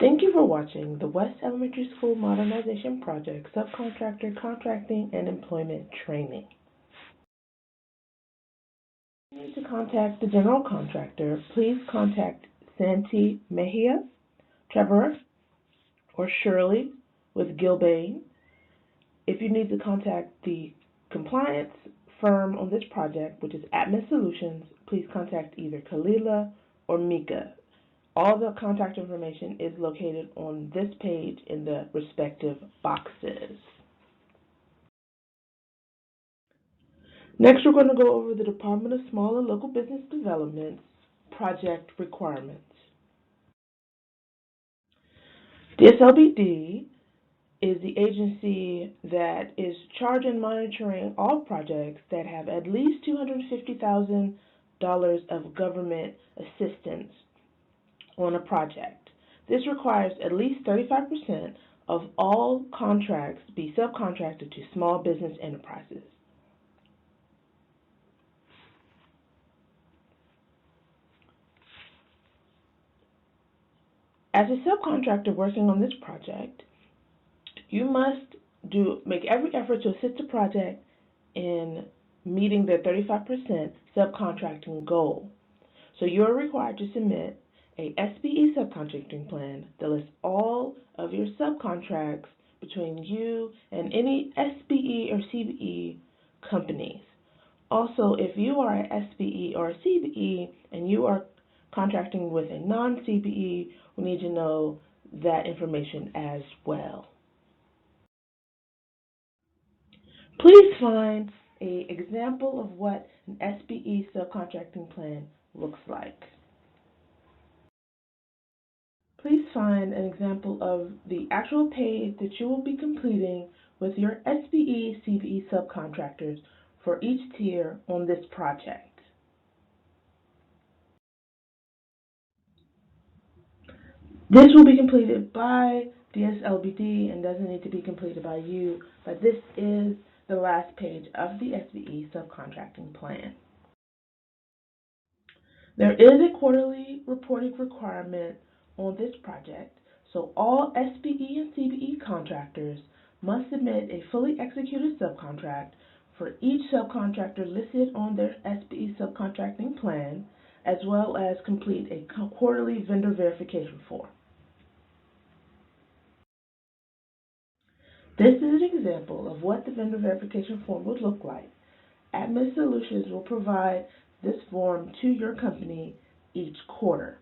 Thank you for watching the West Elementary School Modernization Project Subcontractor Contracting and Employment Training. If you need to contact the general contractor, please contact Santi Mejia, Trevor, or Shirley with Gilbane. If you need to contact the compliance firm on this project, which is Atmos Solutions, please contact either Kalila or Mika. All the contact information is located on this page in the respective boxes. Next, we're going to go over the Department of Small and Local Business Development's project requirements. DSLBD is the agency that is charged and monitoring all projects that have at least $250,000 of government assistance on a project. This requires at least 35% of all contracts be subcontracted to small business enterprises. As a subcontractor working on this project, you must make every effort to assist the project in meeting their 35% subcontracting goal. So you are required to submit a SBE subcontracting plan that lists all of your subcontracts between you and any SBE or CBE companies. Also, if you are an SBE or a CBE and you are contracting with a non-CBE, we need to know that information as well. Please find an example of what an SBE subcontracting plan looks like. Please find an example of the actual page that you will be completing with your SBE, CBE subcontractors for each tier on this project. This will be completed by DSLBD and doesn't need to be completed by you, but this is the last page of the SBE subcontracting plan. There is a quarterly reporting requirement on this project, so all SBE and CBE contractors must submit a fully executed subcontract for each subcontractor listed on their SBE subcontracting plan, as well as complete a quarterly vendor verification form. This is an example of what the vendor verification form would look like. Atmos Solutions will provide this form to your company each quarter.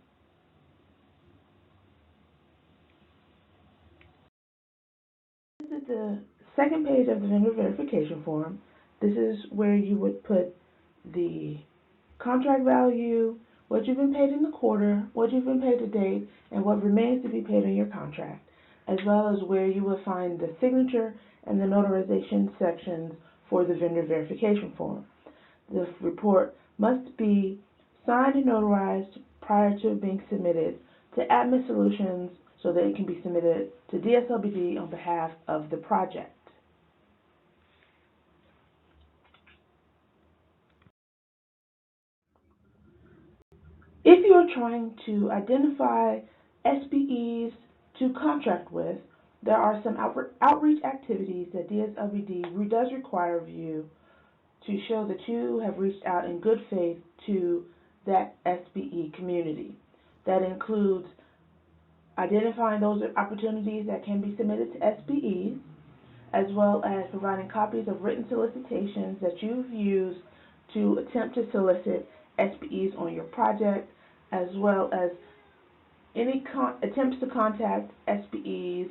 This is the second page of the vendor verification form. This is where you would put the contract value, what you've been paid in the quarter, what you've been paid to date, and what remains to be paid in your contract, as well as where you will find the signature and the notarization sections for the vendor verification form. The report must be signed and notarized prior to being submitted to Atmos Solutions so that it can be submitted to DSLBD on behalf of the project. If you are trying to identify SBEs to contract with, there are some outreach activities that DSLBD does require of you to show that you have reached out in good faith to that SBE community. That includes identifying those opportunities that can be submitted to SBEs, as well as providing copies of written solicitations that you've used to attempt to solicit SBEs on your project, as well as any attempts to contact SBEs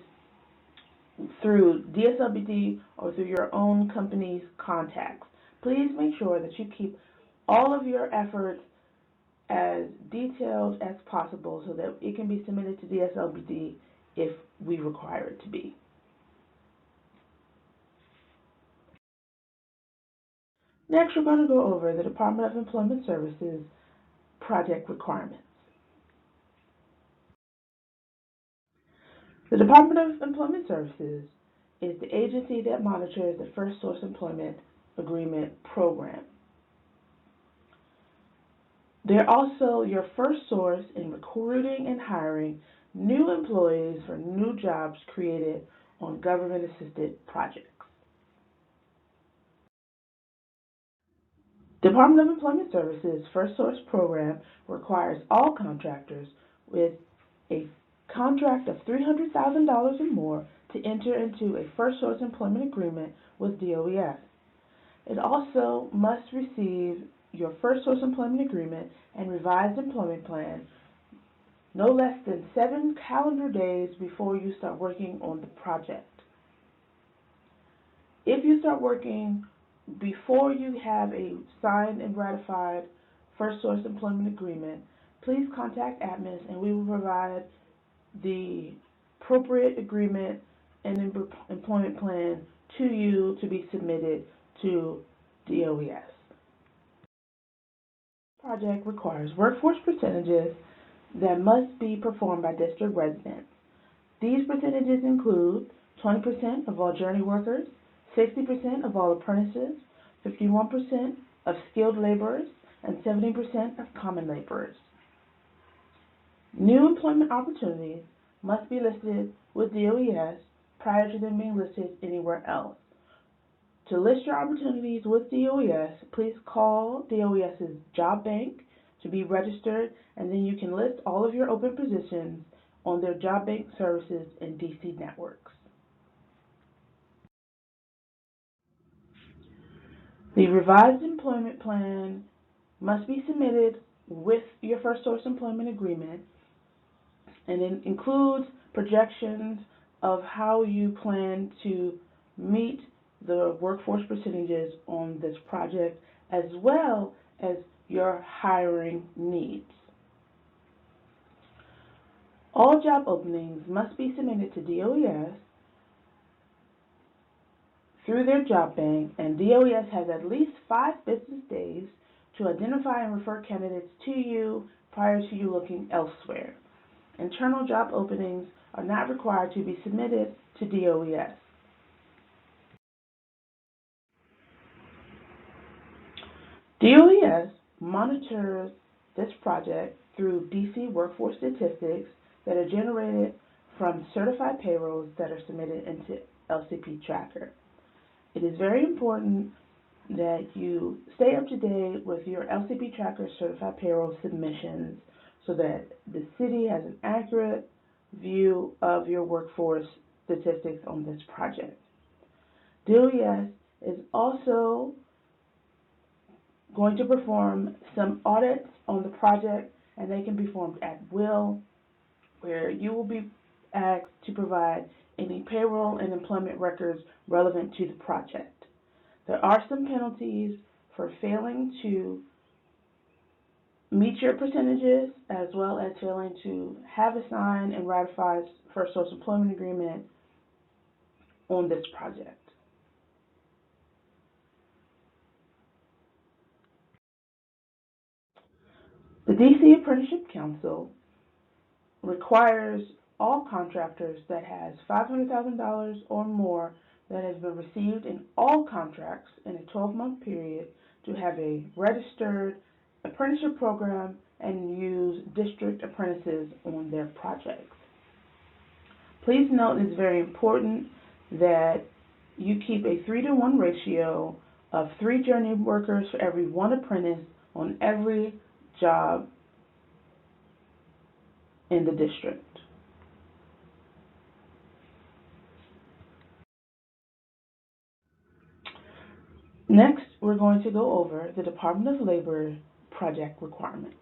through DSLBD or through your own company's contacts. Please make sure that you keep all of your efforts as detailed as possible so that it can be submitted to DSLBD if we require it to be. Next, we're going to go over the Department of Employment Services project requirements. The Department of Employment Services is the agency that monitors the First Source Employment Agreement program. They're also your first source in recruiting and hiring new employees for new jobs created on government-assisted projects. Department of Employment Services First Source program requires all contractors with a contract of $300,000 or more to enter into a First Source employment agreement with DOES. It also must receive your First Source employment agreement and revised employment plan no less than 7 calendar days before you start working on the project. If you start working before you have a signed and ratified First Source employment agreement, please contact ATMIS and we will provide the appropriate agreement and employment plan to you to be submitted to DOES. Project requires workforce percentages that must be performed by district residents. These percentages include 20% of all journey workers, 60% of all apprentices, 51% of skilled laborers, and 70% of common laborers. New employment opportunities must be listed with DOES prior to them being listed anywhere else. To list your opportunities with DOES, please call DOES's Job Bank to be registered, and then you can list all of your open positions on their Job Bank services in DC networks. The revised employment plan must be submitted with your First Source employment agreement, and it includes projections of how you plan to meet the workforce percentages on this project, as well as your hiring needs. All job openings must be submitted to DOES through their job bank, and DOES has at least 5 business days to identify and refer candidates to you prior to you looking elsewhere. Internal job openings are not required to be submitted to DOES. DOES monitors this project through DC workforce statistics that are generated from certified payrolls that are submitted into LCP Tracker. It is very important that you stay up to date with your LCP Tracker certified payroll submissions so that the city has an accurate view of your workforce statistics on this project. DOES is also going to perform some audits on the project, and they can be performed at will, where you will be asked to provide any payroll and employment records relevant to the project. There are some penalties for failing to meet your percentages, as well as failing to have a signed and ratified First Source employment agreement on this project. The DC Apprenticeship Council requires all contractors that has $500,000 or more that has been received in all contracts in a 12-month period to have a registered apprenticeship program and use district apprentices on their projects. Please note it's very important that you keep a 3-to-1 ratio of 3 journey workers for every 1 apprentice on every job in the district. Next, we're going to go over the Department of Labor project requirements.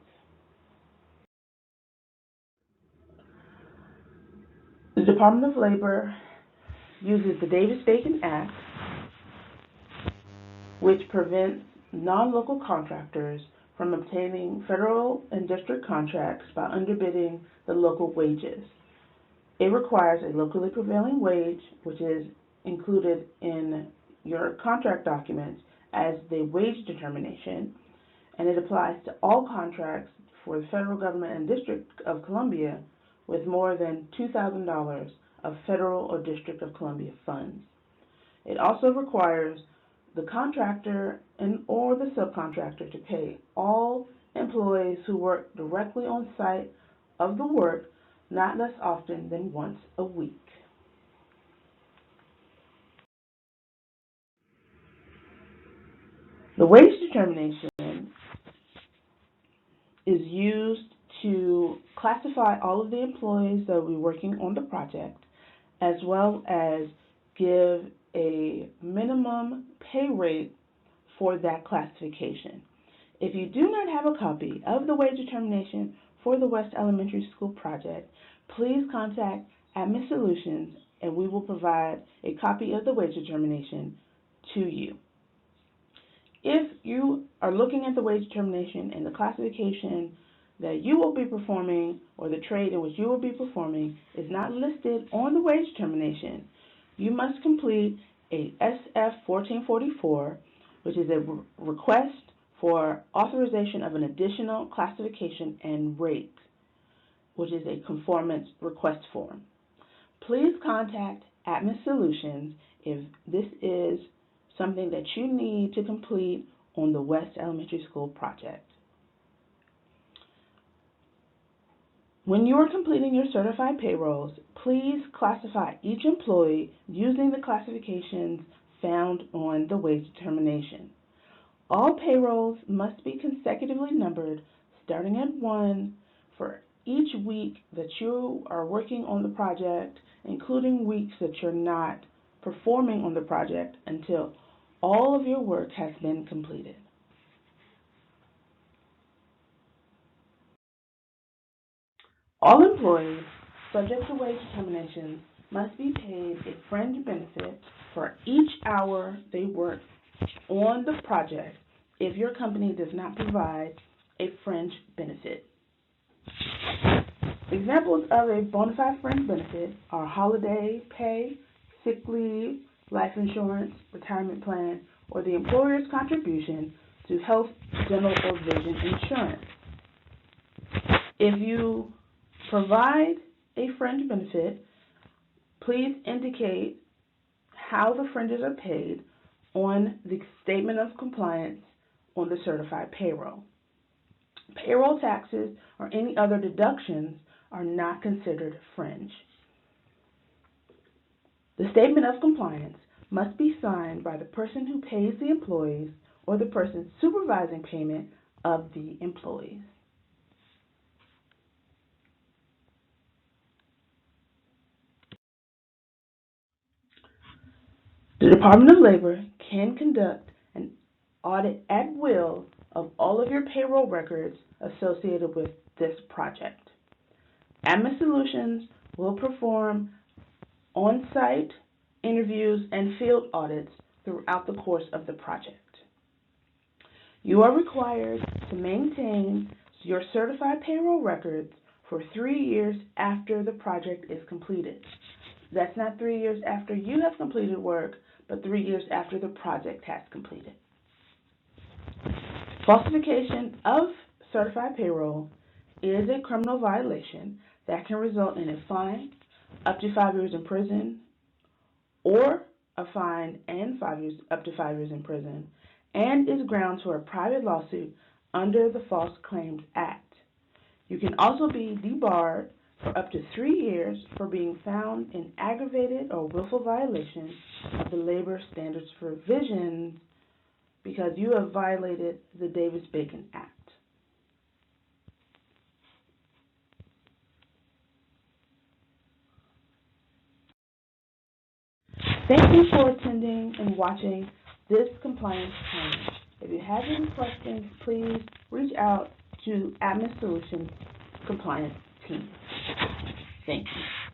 The Department of Labor uses the Davis-Bacon Act, which prevents non-local contractors from obtaining federal and district contracts by underbidding the local wages. It requires a locally prevailing wage, which is included in your contract documents as the wage determination, and it applies to all contracts for the federal government and District of Columbia with more than $2,000 of federal or District of Columbia funds. It also requires the contractor and or the subcontractor to pay all employees who work directly on site of the work not less often than once a week. The wage determination is used to classify all of the employees that will be working on the project, as well as give a minimum pay rate for that classification. If you do not have a copy of the wage determination for the West Elementary School project, please contact Admin Solutions and we will provide a copy of the wage determination to you. If you are looking at the wage determination and the classification that you will be performing or the trade in which you will be performing is not listed on the wage determination, you must complete a SF-1444, which is a request for authorization of an additional classification and rate, which is a conformance request form. Please contact Admin Solutions if this is something that you need to complete on the West Elementary School project. When you are completing your certified payrolls, please classify each employee using the classifications found on the wage determination. All payrolls must be consecutively numbered, starting at 1 for each week that you are working on the project, including weeks that you're not performing on the project until all of your work has been completed. All employees subject to wage determinations must be paid a fringe benefit for each hour they work on the project if your company does not provide a fringe benefit. Examples of a bona fide fringe benefit are holiday pay, sick leave, life insurance, retirement plan, or the employer's contribution to health, dental, or vision insurance. If you provide a fringe benefit, please indicate how the fringes are paid on the statement of compliance on the certified payroll. Payroll taxes or any other deductions are not considered fringe. The statement of compliance must be signed by the person who pays the employees or the person supervising payment of the employees. The Department of Labor can conduct an audit at will of all of your payroll records associated with this project. Admin Solutions will perform on-site interviews and field audits throughout the course of the project. You are required to maintain your certified payroll records for 3 years after the project is completed. That's not 3 years after you have completed work, but 3 years after the project has completed. Falsification of certified payroll is a criminal violation that can result in a fine, up to 5 years in prison, or a fine and up to 5 years in prison, and is grounds for a private lawsuit under the False Claims Act. You can also be debarred for up to 3 years for being found in aggravated or willful violation of the labor standards provisions because you have violated the Davis-Bacon Act. Thank you for attending and watching this compliance training. If you have any questions, please reach out to Admin Solutions Compliance Team. Thank you.